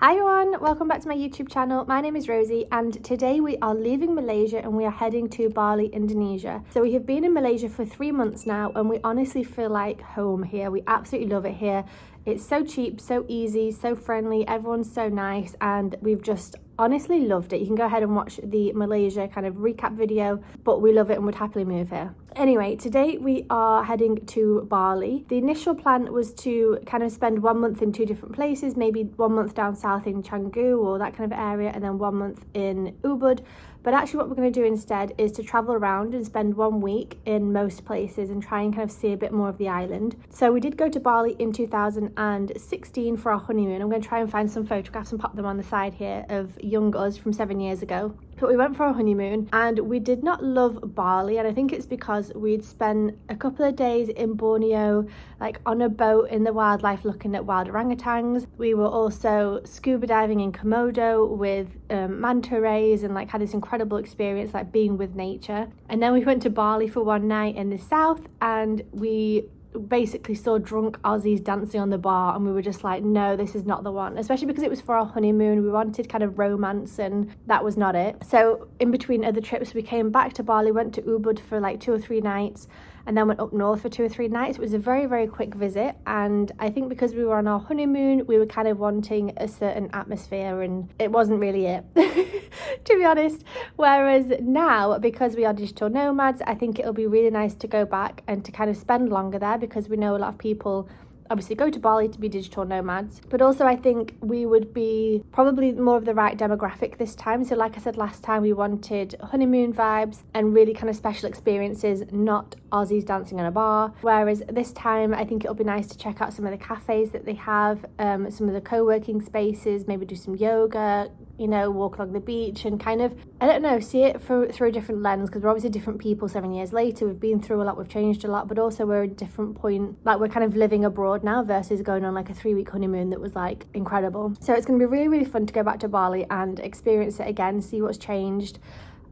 Hi everyone, welcome back to my YouTube channel. My name is Rosie and today we are leaving Malaysia and we are heading to Bali, Indonesia. So we have been in Malaysia for 3 months now and we honestly feel like home here. We absolutely love it here. It's so cheap, so easy, so friendly, everyone's so nice, and we've just honestly loved it. You can go ahead and watch the Malaysia kind of recap video, but we love it and would happily move here. Anyway, today we are heading to Bali. The initial plan was to kind of spend 1 month in 2 different places, maybe 1 month down south in Canggu or that kind of area, and then 1 month in Ubud. But actually what we're going to do instead is to travel around and spend 1 week in most places and try and kind of see a bit more of the island. So we did go to Bali in 2016 for our honeymoon. I'm going to try and find some photographs and pop them on the side here of young us from 7 years ago. But we went for our honeymoon and we did not love Bali, and I think it's because we'd spent a couple of days in Borneo, like on a boat in the wildlife looking at wild orangutans. We were also scuba diving in Komodo with manta rays and like had this incredible experience like being with nature. And then we went to Bali for 1 night in the south and we basically saw drunk Aussies dancing on the bar and we were just like, no, this is not the one, especially because it was for our honeymoon. We wanted kind of romance and that was not it. So in between other trips we came back to Bali, went to Ubud for like 2 or 3 nights, and then went up north for 2 or 3 nights. It was a very quick visit, and I think because we were on our honeymoon we were kind of wanting a certain atmosphere and it wasn't really it to be honest. Whereas now, because we are digital nomads, I think it'll be really nice to go back and to kind of spend longer there, because we know a lot of people obviously go to Bali to be digital nomads, but also I think we would be probably more of the right demographic this time. So like I said last time, we wanted honeymoon vibes and really kind of special experiences, not Aussies dancing on a bar. Whereas this time I think it'll be nice to check out some of the cafes that they have, some of the co-working spaces, maybe do some yoga, you know, walk along the beach and kind of, I don't know, see it through a different lens, because we're obviously different people 7 years later. We've been through a lot, we've changed a lot, but also we're at a different point, like we're kind of living abroad now versus going on like a 3-week honeymoon that was like incredible. So it's going to be really fun to go back to Bali and experience it again, see what's changed.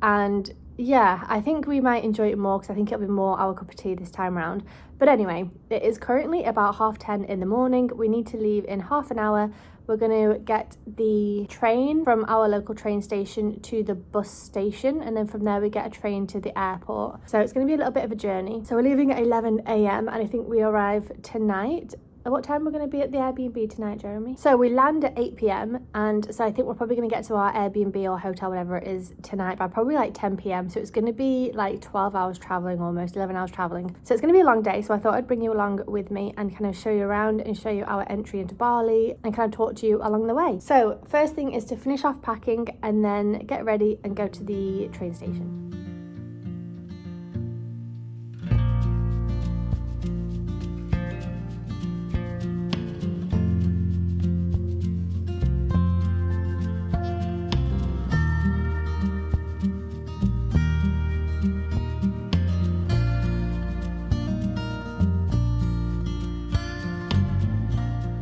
And yeah, I think we might enjoy it more because I think it'll be more our cup of tea this time around. But anyway, it is currently about 10:30 in the morning. We need to leave in half an hour. We're going to get the train from our local train station to the bus station, and then from there we get a train to the airport. So it's going to be a little bit of a journey. So we're leaving at 11 a.m. and I think we arrive tonight. At what time we're going to be at the Airbnb tonight, Jeremy? So we land at 8 p.m. and so I think we're probably going to get to our Airbnb or hotel, whatever it is, tonight by probably like 10 p.m. So it's going to be like 12 hours traveling, almost 11 hours traveling. So it's going to be a long day. So I thought I'd bring you along with me and kind of show you around and show you our entry into Bali and kind of talk to you along the way. So first thing is to finish off packing and then get ready and go to the train station.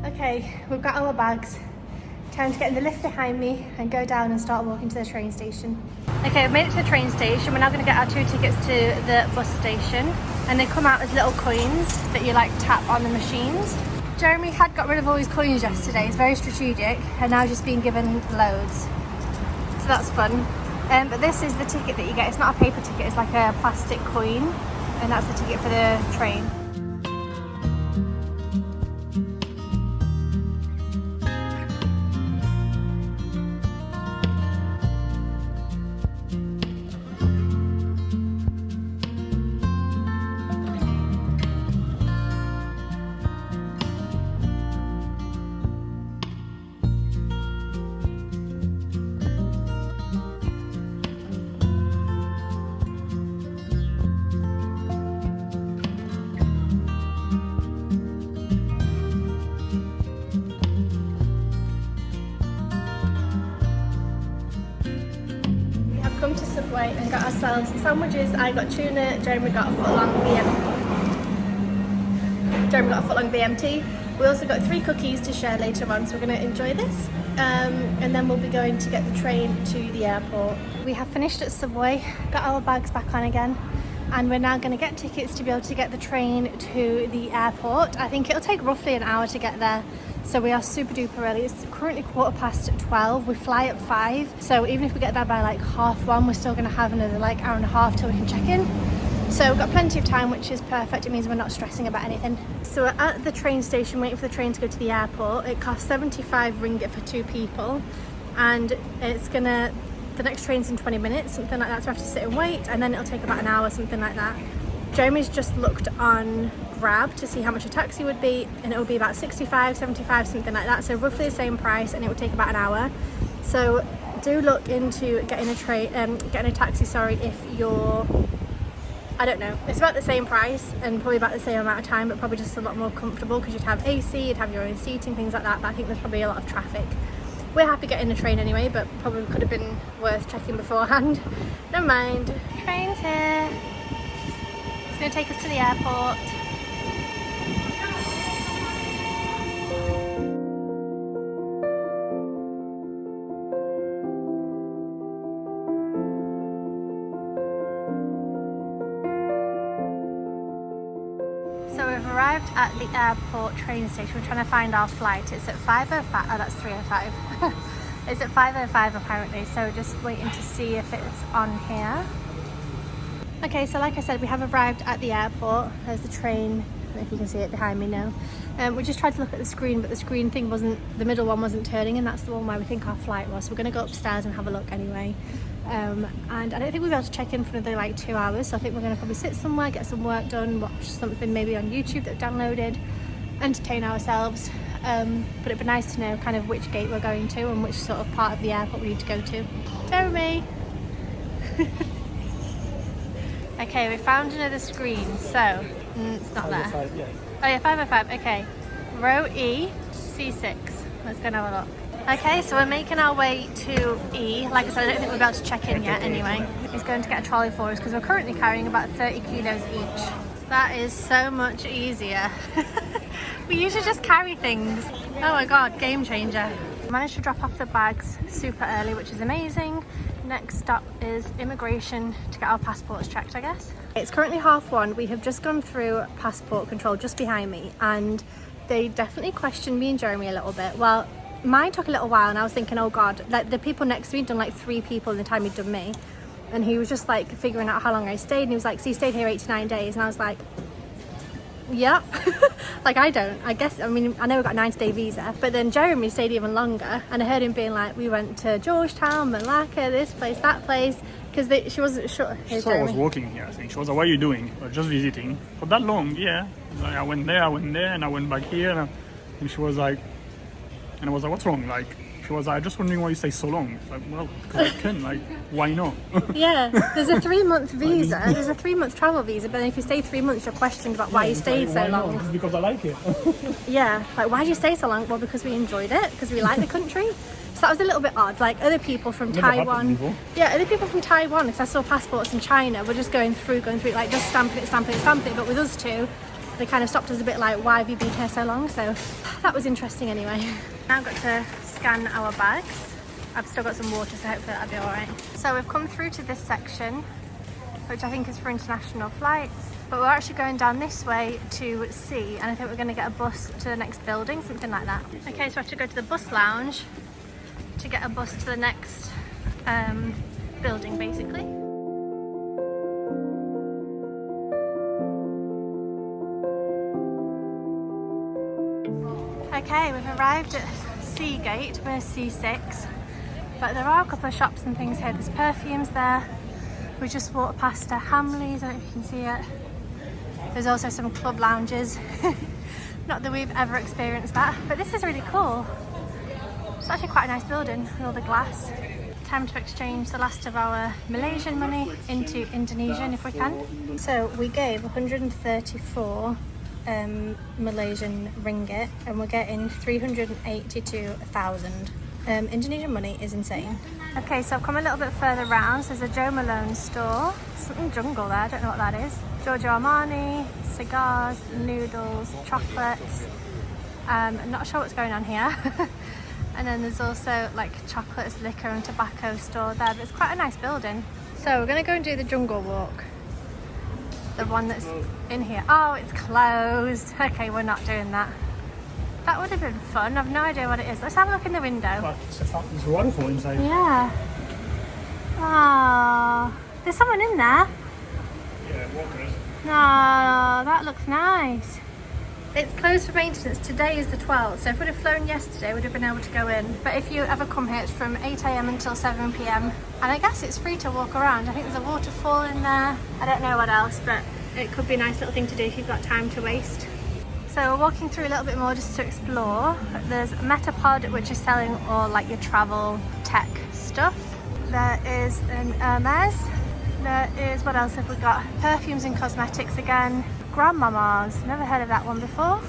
Okay, we've got our bags. Time to get in the lift behind me and go down and start walking to the train station. Okay, I've made it to the train station. We're now going to get our 2 tickets to the bus station, and they come out as little coins that you like tap on the machines. Jeremy had got rid of all his coins yesterday. He's very strategic and now just been given loads. So that's fun. But this is the ticket that you get. It's not a paper ticket, it's like a plastic coin, and that's the ticket for the train. Come to Subway and got ourselves sandwiches. I got tuna, Jeremy got a foot-long BMT. We also got 3 cookies to share later on, so we're going to enjoy this. And then we'll be going to get the train to the airport. We have finished at Subway, got our bags back on again, and we're now going to get tickets to be able to get the train to the airport. I think it'll take roughly an hour to get there. So we are super duper early. It's currently 12:15. We fly at 5. So even if we get there by like 1:30, we're still going to have another like hour and a half till we can check in. So we've got plenty of time, which is perfect. It means we're not stressing about anything. So we're at the train station waiting for the train to go to the airport. It costs 75 ringgit for 2 people. And it's gonna, the next train's in 20 minutes, something like that. So we have to sit and wait, and then it'll take about an hour, something like that. Jeremy's just looked on Grab to see how much a taxi would be, and it would be about 65, 75, something like that. So roughly the same price, and it would take about an hour. So do look into getting a taxi, sorry, if you're, I don't know, it's about the same price and probably about the same amount of time, but probably just a lot more comfortable because you'd have AC, you'd have your own seating, things like that. But I think there's probably a lot of traffic. We're happy getting the train anyway, but probably could have been worth checking beforehand. Never mind. Train's here. It's going to take us to the airport. So we've arrived at the airport train station. We're trying to find our flight. It's at 5:05. Oh, that's 3:05. It's at 5:05 apparently. So we're just waiting to see if it's on here. Okay, so like I said, we have arrived at the airport. There's the train. I don't know if you can see it behind me now. We just tried to look at the screen, but the screen thing wasn't, the middle one wasn't turning, and that's the one where we think our flight was. So we're going to go upstairs and have a look anyway. And I don't think we'll be able to check in for another like 2 hours, so I think we're going to probably sit somewhere, get some work done, watch something maybe on YouTube that we've downloaded, entertain ourselves. But it'd be nice to know kind of which gate we're going to and which sort of part of the airport we need to go to. Jeremy! Okay, we found another screen, so it's not there. Oh yeah, 5:05, okay. Row E, C6. Let's go and have a look. Okay, so we're making our way to E. Like I said, I don't think we'll be able to check in yet anyway. He's going to get a trolley for us because we're currently carrying about 30 kilos each. That is so much easier. We usually just carry things. Oh my god, game changer. Managed to drop off the bags super early, which is amazing. Next stop is immigration to get our passports checked, I guess. It's currently 1:30. We have just gone through passport control just behind me, and they definitely questioned me and Jeremy a little bit. Well, mine took a little while, and I was thinking, oh god, like the people next to me had done like 3 people in the time he'd done me, and he was just like figuring out how long I stayed, and he was like, so you stayed here 8 to 9 days, and I was like, yeah. Like I guess, I mean, I know we got a 90-day visa, but then Jeremy stayed even longer, and I heard him being like, we went to Georgetown, Malacca, this place, that place, because she wasn't sure. She thought I was working here, I think. She was like, what are you doing? I was just visiting. For that long, yeah. Like, I went there, and I went back here, and she was like, and I was like, what's wrong? Like, she was like, I'm just wondering why you stay so long. It's like, well, because I can, like, why not? Yeah, there's a 3-month visa, there's a 3-month travel visa, but then if you stay 3 months, you're questioned about why you stayed so long. It's because I like it. Yeah, like, why did you stay so long? Well, because we enjoyed it, because we like the country. So that was a little bit odd. Like other people from Taiwan, yeah, other people from Taiwan, because I saw passports in China, were just going through, like just stamping it. But with us two, they kind of stopped us a bit like, why have you been here so long? So that was interesting anyway. Now I've got to scan our bags. I've still got some water, so hopefully that'll be all right. So we've come through to this section, which I think is for international flights, but we're actually going down this way to C, and I think we're going to get a bus to the next building, something like that. Okay, so I have to go to the bus lounge to get a bus to the next building, basically. Okay, we've arrived at C gate, we're C6, but there are a couple of shops and things here. There's perfumes there. We just walked past a Hamleys, I don't know if you can see it. There's also some club lounges. Not that we've ever experienced that, but this is really cool. It's actually quite a nice building with all the glass. Time to exchange the last of our Malaysian money into Indonesian if we can. So we gave 134 Malaysian ringgit, and we're getting 382,000. Indonesian money is insane. Okay, so I've come a little bit further round. So there's a Joe Malone store, something jungle there, I don't know what that is. Giorgio Armani, cigars, noodles, chocolates. I'm not sure what's going on here. And then there's also like chocolates, liquor and tobacco store there, but it's quite a nice building. So we're gonna go and do the jungle walk. The one that's in here. Oh, it's closed. Okay, we're not doing that. That would have been fun. I've no idea what it is. Let's have a look in the window. Well, it's a waterfall inside. Yeah. Oh, there's someone in there. Yeah, walkers. No, that looks nice. It's closed for maintenance. Today is the 12th, so if we'd have flown yesterday, we'd have been able to go in. But if you ever come here, it's from 8 AM until 7 PM. And I guess it's free to walk around. I think there's a waterfall in there. I don't know what else, but it could be a nice little thing to do if you've got time to waste. So we're walking through a little bit more just to explore. There's Metapod, which is selling all like your travel tech stuff. There is an Hermes. There is, what else have we got? Perfumes and cosmetics again. Grandmama's, never heard of that one before.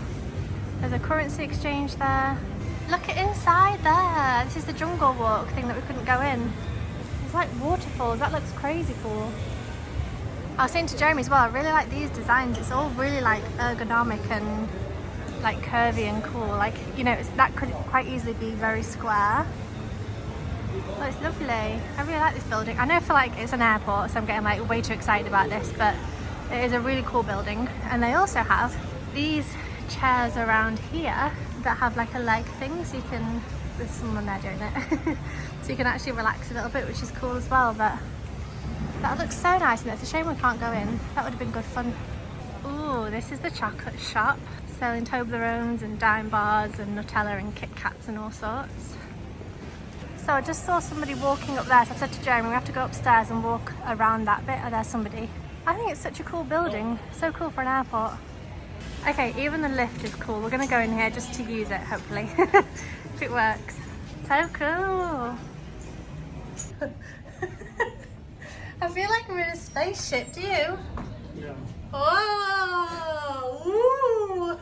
There's a currency exchange there. Look at inside there. This is the jungle walk thing that we couldn't go in. It's like waterfalls, that looks crazy cool. I was saying to Jeremy as well, I really like these designs. It's all really like ergonomic and like curvy and cool. Like, you know, that could quite easily be very square. Oh, it's lovely. I really like this building. I know for like it's an airport, so I'm getting like way too excited about this, but it is a really cool building. And they also have these chairs around here that have like a leg thing, so you can, there's someone there doing it, so you can actually relax a little bit, which is cool as well. But that looks so nice, and it's a shame we can't go in. That would have been good fun. Ooh, this is the chocolate shop, selling Toblerones and Dime Bars and Nutella and Kit Kats and all sorts. So I just saw somebody walking up there, so I said to Jeremy, we have to go upstairs and walk around that bit. Oh, there's somebody. I think it's such a cool building. So cool for an airport. Okay, even the lift is cool. We're gonna go in here just to use it, hopefully, if it works. So cool. I feel like we're in a spaceship, do you? Yeah. Oh, woo!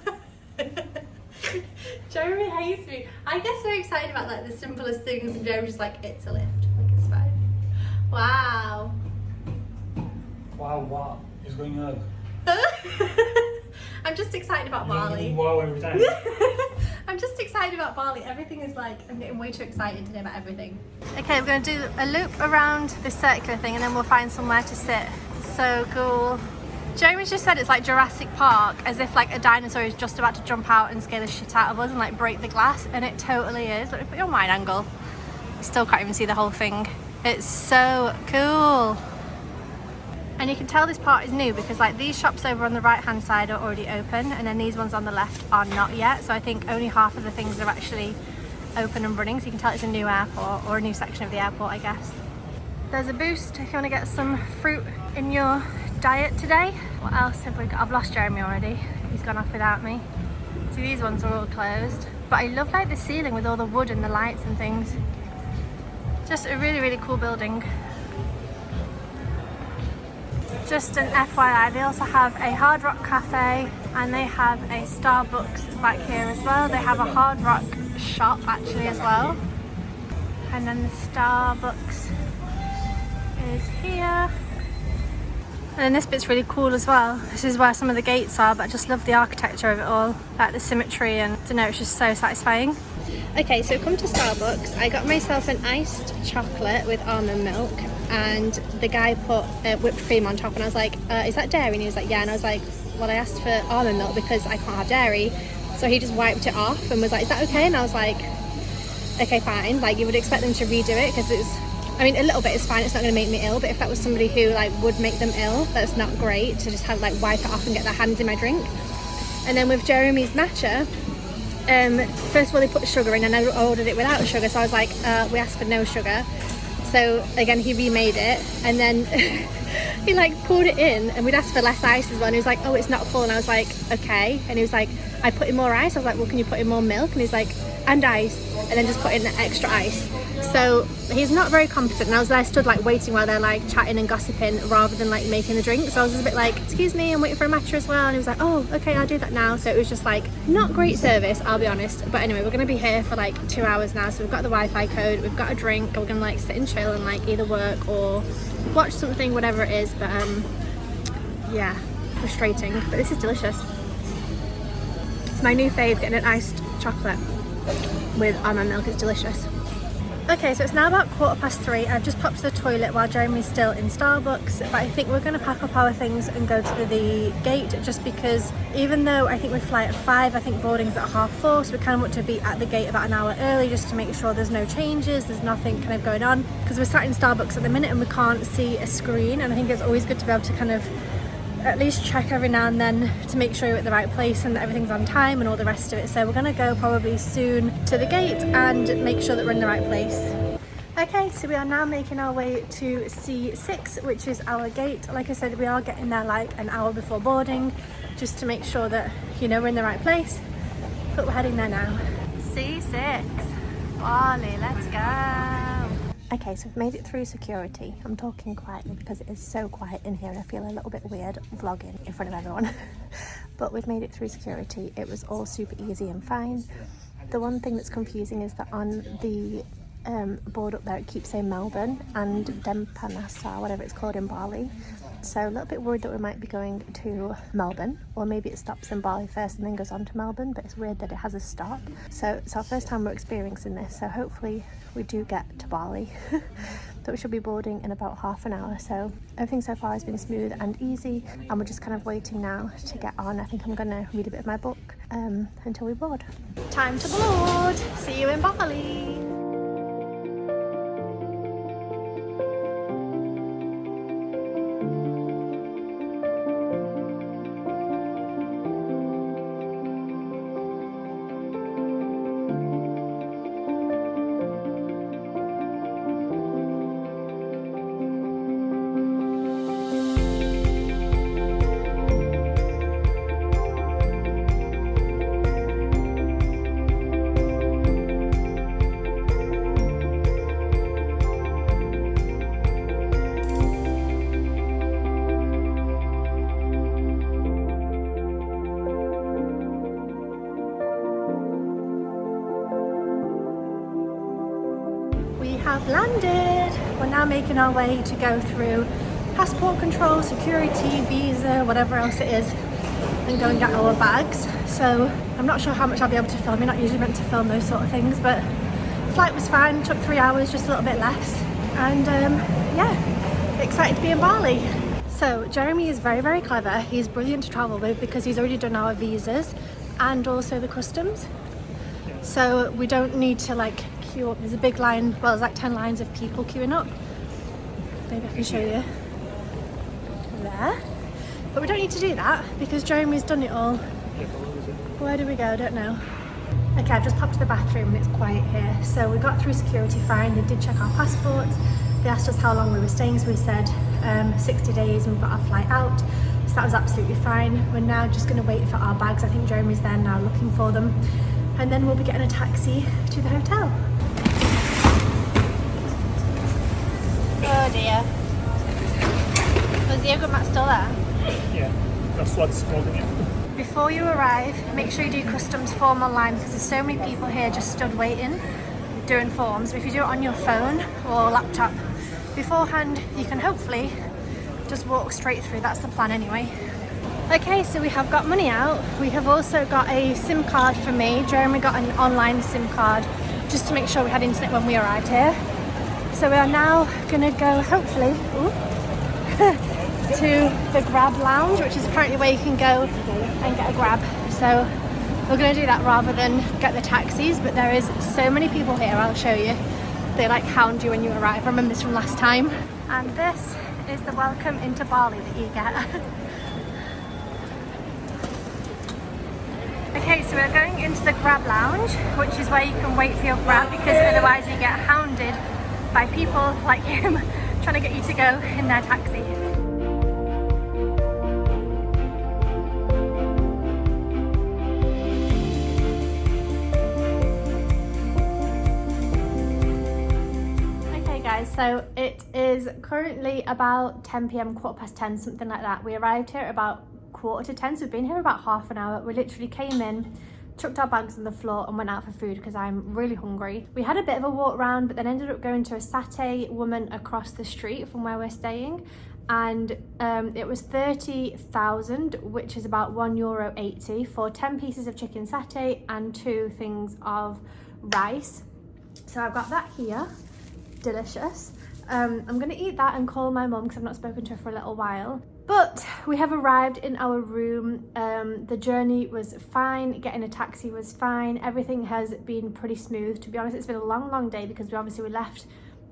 Jeremy hates me. I get so excited about like the simplest things, and Jeremy's just like, it's a lift. Like, it's fine. Wow. Wow, what is going on? I'm just excited about Bali. Wow, every time. I'm just excited about Bali. Everything is like, I'm getting way too excited today about everything. Okay, we're going to do a loop around this circular thing, and then we'll find somewhere to sit. So cool. Jeremy's just said it's like Jurassic Park, as if like a dinosaur is just about to jump out and scare the shit out of us and like break the glass, and it totally is. Let me put you on wide angle. Still can't even see the whole thing. It's so cool. And you can tell this part is new because like these shops over on the right hand side are already open, and then these ones on the left are not yet. So I think only half of the things are actually open and running, so you can tell it's a new airport, or a new section of the airport, I guess. There's a Boost if you want to get some fruit in your diet today. What else have we got? I've lost Jeremy already. He's gone off without me. See, these ones are all closed. But I love like the ceiling with all the wood and the lights and things. Just a really, really cool building. Just an FYI, they also have a Hard Rock Cafe, and they have a Starbucks back here as well. They have a Hard Rock shop actually as well. And then the Starbucks is here. And then this bit's really cool as well. This is where some of the gates are, but I just love the architecture of it all. Like the symmetry, and I don't know, it's just so satisfying. Okay, so come to Starbucks. I got myself an iced chocolate with almond milk, and the guy put whipped cream on top, and I was like, is that dairy? And he was like, yeah. And I was like, well, I asked for almond milk because I can't have dairy. So he just wiped it off and was like, is that okay? And I was like, okay, fine. Like, you would expect them to redo it because it's, I mean, a little bit is fine, it's not going to make me ill, but if that was somebody who like would make them ill, that's not great to just have like wipe it off and get their hands in my drink. And then with Jeremy's matcha, first of all they put sugar in, and I ordered it without sugar, so I was like, we asked for no sugar. So again, he remade it, and then he like poured it in, and we'd asked for less ice as well, and he was like, oh, it's not full. And I was like, okay. And he was like, I put in more ice. I was like, well, can you put in more milk? And he's like, and ice, and then just put in the extra ice. So he's not very competent, and I was there stood like waiting while they're like chatting and gossiping rather than like making the drink. So I was just a bit like, excuse me, I'm waiting for a matcha as well. And he was like, oh, okay, I'll do that now. So it was just like not great service, I'll be honest. But anyway, we're gonna be here for like 2 hours now, so we've got the Wi-Fi code, we've got a drink, and we're gonna like sit and chill and like either work or watch something, whatever it is. But yeah, frustrating, but this is delicious. It's my new fave, getting an iced chocolate with almond milk. Is delicious. Okay, so it's now about 3:15. I've just popped to the toilet while Jeremy's still in Starbucks, but I think we're going to pack up our things and go to the gate, just because even though I think we fly at 5, I think boarding's at 4:30, so we kind of want to be at the gate about an hour early just to make sure there's no changes, there's nothing kind of going on, because we're sat in Starbucks at the minute and we can't see a screen, and I think it's always good to be able to kind of at least check every now and then to make sure you're at the right place and that everything's on time and all the rest of it. So we're gonna go probably soon to the gate and make sure that we're in the right place. Okay, so we are now making our way to C6, which is our gate. Like I said, we are getting there like an hour before boarding, just to make sure that, you know, we're in the right place. But we're heading there now. C6, Bali, let's go. Okay, so we've made it through security. I'm talking quietly because it is so quiet in here. I feel a little bit weird vlogging in front of everyone. But we've made it through security. It was all super easy and fine. The one thing that's confusing is that on the board up there it keeps saying Melbourne and Denpasar, whatever it's called in Bali. So a little bit worried that we might be going to Melbourne, or maybe it stops in Bali first and then goes on to Melbourne, but it's weird that it has a stop. So it's our first time we're experiencing this, so hopefully we do get to Bali. But we should be boarding in about half an hour, so everything so far has been smooth and easy, and we're just kind of waiting now to get on. I think I'm gonna read a bit of my book until we board. Time to board! See you in Bali! Have landed. We're now making our way to go through passport control, security, visa, whatever else it is, and go and get our bags. So I'm not sure how much I'll be able to film. You're not usually meant to film those sort of things, but flight was fine, took 3 hours, just a little bit less, and yeah, excited to be in Bali. So Jeremy is very, very clever. He's brilliant to travel with because he's already done our visas and also the customs, so we don't need to like queue up. There's a big line, well, there's like 10 lines of people queuing up. Maybe I can show you there, but we don't need to do that because Jeremy's done it all. Where do we go? I don't know. Okay, I've just popped to the bathroom and it's quiet here. So we got through security fine. They did check our passports. They asked us how long we were staying, so we said 60 days, and we've got our flight out, so that was absolutely fine. We're now just going to wait for our bags. I think Jeremy's there now looking for them, and then we'll be getting a taxi to the hotel. Oh dear. Was the yoga mat still there? Yeah, that's what's holding it. Before you arrive, make sure you do customs form online because there's so many people here just stood waiting, doing forms. But if you do it on your phone or laptop beforehand, you can hopefully just walk straight through. That's the plan anyway. Okay, so we have got money out. We have also got a SIM card for me. Jeremy got an online SIM card just to make sure we had internet when we arrived here. So we are now gonna go, hopefully, to the Grab Lounge, which is apparently where you can go and get a grab. So we're gonna do that rather than get the taxis, but there is so many people here, I'll show you. They like hound you when you arrive. I remember this from last time. And this is the welcome into Bali that you get. Okay, so we're going into the Grab Lounge, which is where you can wait for your grab because otherwise you get hounded by people like him trying to get you to go in their taxi. Okay guys, so it is currently about 10 p.m, 10:15, something like that. We arrived here at about 9:45, so we've been here about half an hour. We literally came in, chucked our bags on the floor and went out for food because I'm really hungry. We had a bit of a walk around, but then ended up going to a satay woman across the street from where we're staying, and it was 30,000, which is about €1.80 for 10 pieces of chicken satay and 2 things of rice. So I've got that here, delicious. I'm gonna eat that and call my mum because I've not spoken to her for a little while. But we have arrived in our room. The journey was fine, getting a taxi was fine. Everything has been pretty smooth. To be honest, it's been a long day because we left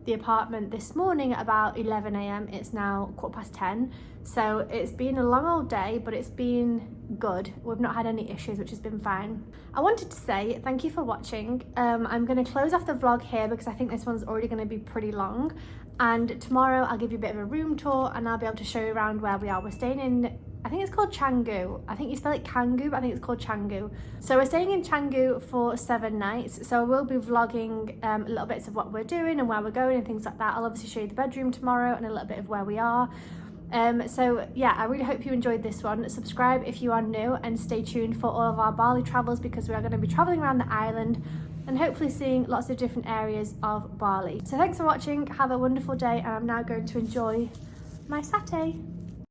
the apartment this morning at about 11 a.m. It's now 10:15. So it's been a long old day, but it's been good. We've not had any issues, which has been fine. I wanted to say thank you for watching. I'm going to close off the vlog here because I think this one's already going to be pretty long. And tomorrow I'll give you a bit of a room tour and I'll be able to show you around where we are. We're staying in, I think it's called Canggu. I think you spell it Kangoo, but I think it's called Canggu. So we're staying in Canggu for 7 nights. So we'll be vlogging little bits of what we're doing and where we're going and things like that. I'll obviously show you the bedroom tomorrow and a little bit of where we are. So yeah, I really hope you enjoyed this one. Subscribe if you are new and stay tuned for all of our Bali travels because we are going to be traveling around the island and hopefully seeing lots of different areas of Bali. So thanks for watching, have a wonderful day, and I'm now going to enjoy my satay.